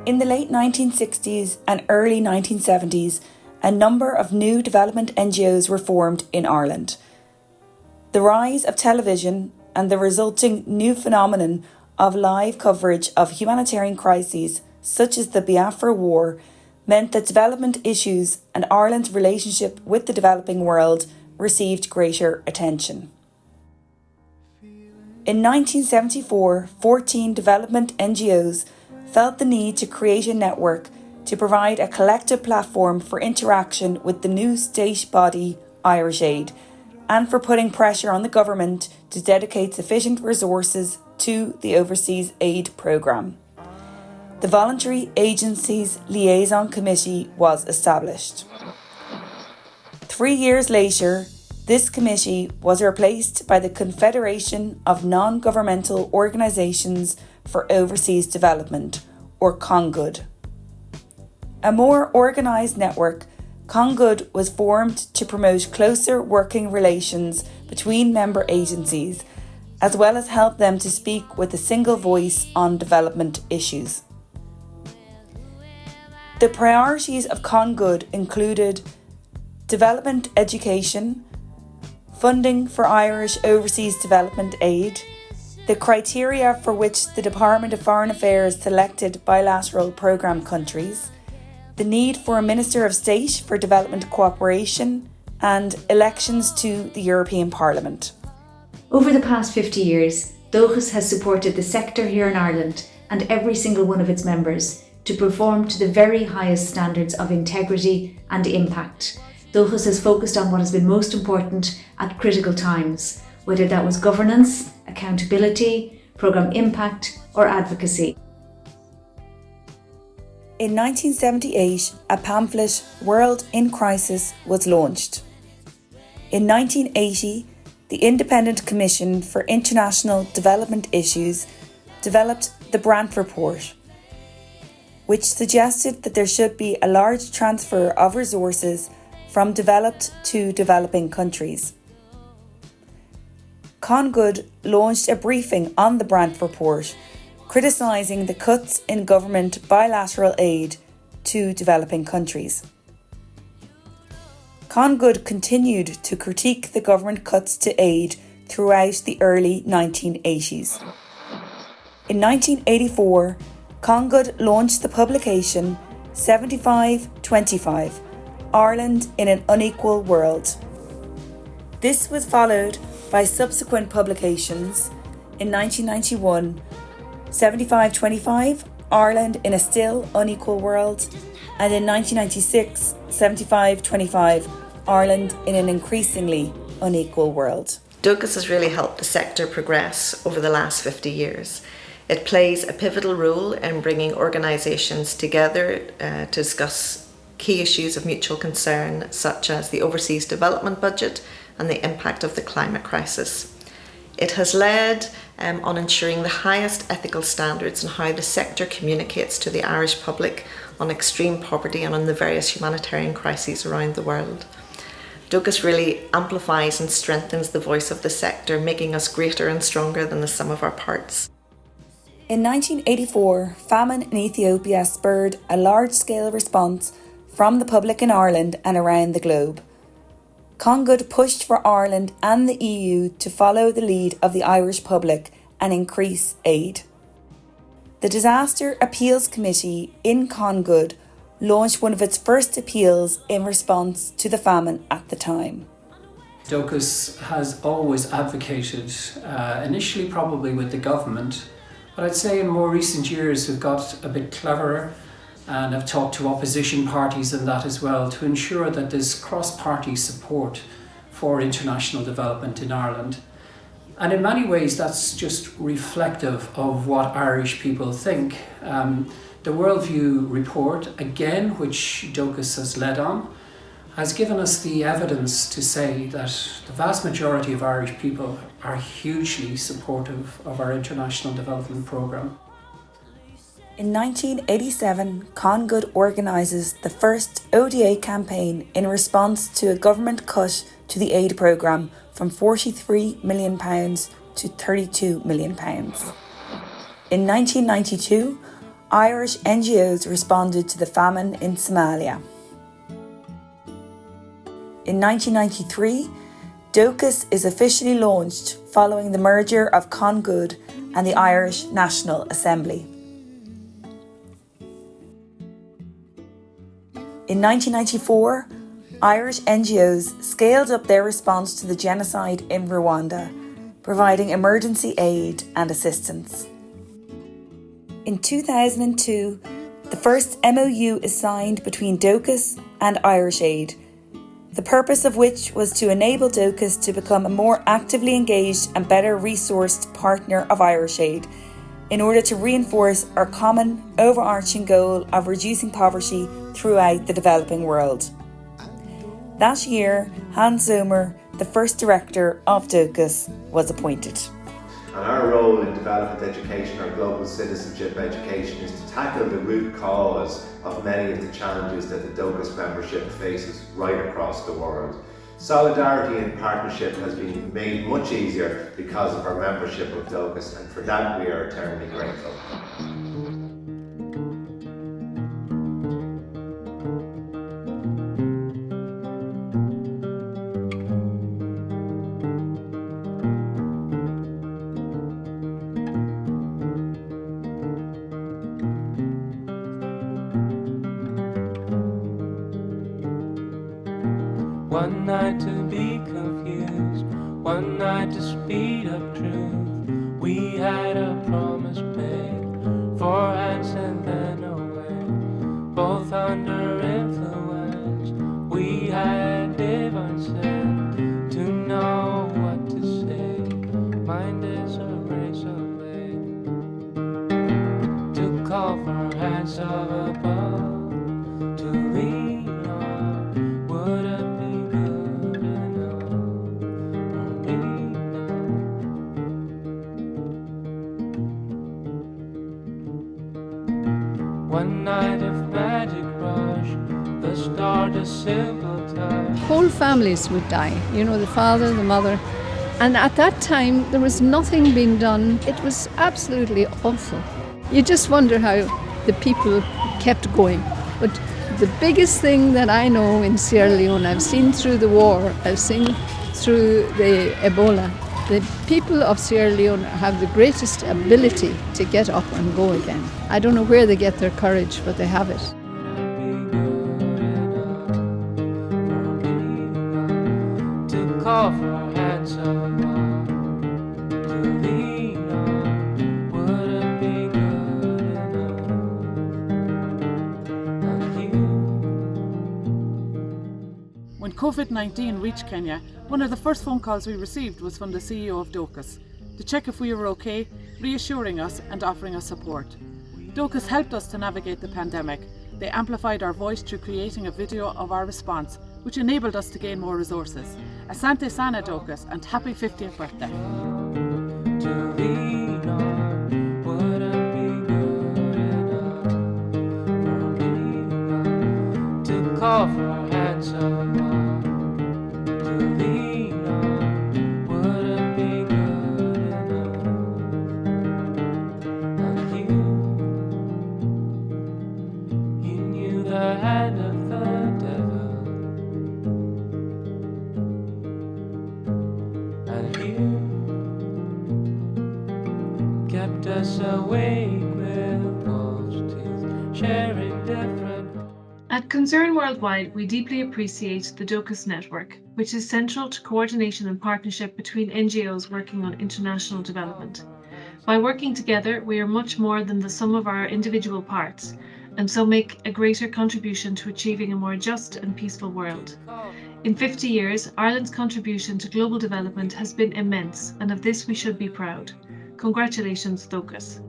In the late 1960s and early 1970s, a number of new development NGOs were formed in Ireland. The rise of television and the resulting new phenomenon of live coverage of humanitarian crises, such as the Biafra War, meant that development issues and Ireland's relationship with the developing world received greater attention. In 1974, 14 development NGOs felt the need to create a network to provide a collective platform for interaction with the new state body, Irish Aid, and for putting pressure on the government to dedicate sufficient resources to the Overseas Aid Programme. The Voluntary Agencies Liaison Committee was established. 3 years later, this committee was replaced by the Confederation of Non-Governmental Organisations for Overseas Development, or CONGOD. A more organised network, CONGOD was formed to promote closer working relations between member agencies, as well as help them to speak with a single voice on development issues. The priorities of CONGOD included development education, funding for Irish overseas development aid, the criteria for which the Department of Foreign Affairs selected bilateral programme countries, the need for a Minister of State for Development Cooperation, and elections to the European Parliament. Over the past 50 years, Dochas has supported the sector here in Ireland and every single one of its members to perform to the very highest standards of integrity and impact. Dochas has focused on what has been most important at critical times, whether that was governance, accountability, programme impact or advocacy. In 1978, a pamphlet, World in Crisis, was launched. In 1980, the Independent Commission for International Development Issues developed the Brant Report, which suggested that there should be a large transfer of resources from developed to developing countries. CONGOD launched a briefing on the Brant Report, criticising the cuts in government bilateral aid to developing countries. CONGOD continued to critique the government cuts to aid throughout the early 1980s. In 1984, CONGOD launched the publication 75-25, Ireland in an Unequal World. This was followed by subsequent publications in 1991, 75-25, Ireland in a Still Unequal World, and in 1996, 75-25, Ireland in an Increasingly Unequal World. Dochas has really helped the sector progress over the last 50 years. It plays a pivotal role in bringing organisations together to discuss key issues of mutual concern, such as the overseas development budget and the impact of the climate crisis. It has led on ensuring the highest ethical standards in how the sector communicates to the Irish public on extreme poverty and on the various humanitarian crises around the world. Dochas really amplifies and strengthens the voice of the sector, making us greater and stronger than the sum of our parts. In 1984, famine in Ethiopia spurred a large-scale response from the public in Ireland and around the globe. CONGOD pushed for Ireland and the EU to follow the lead of the Irish public and increase aid. The Disaster Appeals Committee in CONGOD launched one of its first appeals in response to the famine at the time. Dochas has always advocated, initially probably with the government, but I'd say in more recent years we've got a bit cleverer and have talked to opposition parties in that as well to ensure that there's cross-party support for international development in Ireland. And in many ways that's just reflective of what Irish people think. The Worldview report, again, which Dochas has led on, has given us the evidence to say that the vast majority of Irish people are hugely supportive of our international development programme. In 1987, CONGOD organises the first ODA campaign in response to a government cut to the aid programme from £43 million to £32 million. In 1992, Irish NGOs responded to the famine in Somalia. In 1993, Dochas is officially launched following the merger of Congood and the Irish National Assembly. In 1994, Irish NGOs scaled up their response to the genocide in Rwanda, providing emergency aid and assistance. In 2002, the first MOU is signed between Dochas and Irish Aid, the purpose of which was to enable Dochas to become a more actively engaged and better resourced partner of Irish Aid in order to reinforce our common overarching goal of reducing poverty throughout the developing world. That year, Hans Zomer, the first director of Dochas, was appointed. And our role in development education, or global citizenship education, is to tackle the root cause of many of the challenges that the Dochas membership faces right across the world. Solidarity and partnership has been made much easier because of our membership of Dochas, and for that we are eternally grateful. One night to be confused, one night to speed up truth. We had a promise made, 4 hands and then away, both under influence. We had divine sense to know what to say. Mind is a razor blade to call for hands of above, to lean on. Would it one night of magic rush, the start a simple touch. Whole families would die, the father, the mother. And at that time, there was nothing being done. It was absolutely awful. You just wonder how the people kept going. But the biggest thing that I know in Sierra Leone, I've seen through the war, I've seen through the Ebola, the people of Sierra Leone have the greatest ability to get up and go again. I don't know where they get their courage, but they have it. To call for hands above, to lean on, would it be good enough? And you. When COVID-19 reached Kenya, one of the first phone calls we received was from the CEO of Dochas to check if we were okay, reassuring us and offering us support. Dochas helped us to navigate the pandemic. They amplified our voice through creating a video of our response, which enabled us to gain more resources. Asante Sana Dochas, and happy 50th birthday. To lean on, would it be good enough for me? To call for hands above, to lean on, would it be good enough? And you knew the hand of the devil, and you kept us awake with false teeth, sharing different. At Concern Worldwide, we deeply appreciate the Dochas network, which is central to coordination and partnership between NGOs working on international development. By working together, we are much more than the sum of our individual parts, and so make a greater contribution to achieving a more just and peaceful world. In 50 years, Ireland's contribution to global development has been immense, and of this we should be proud. Congratulations, Dochas.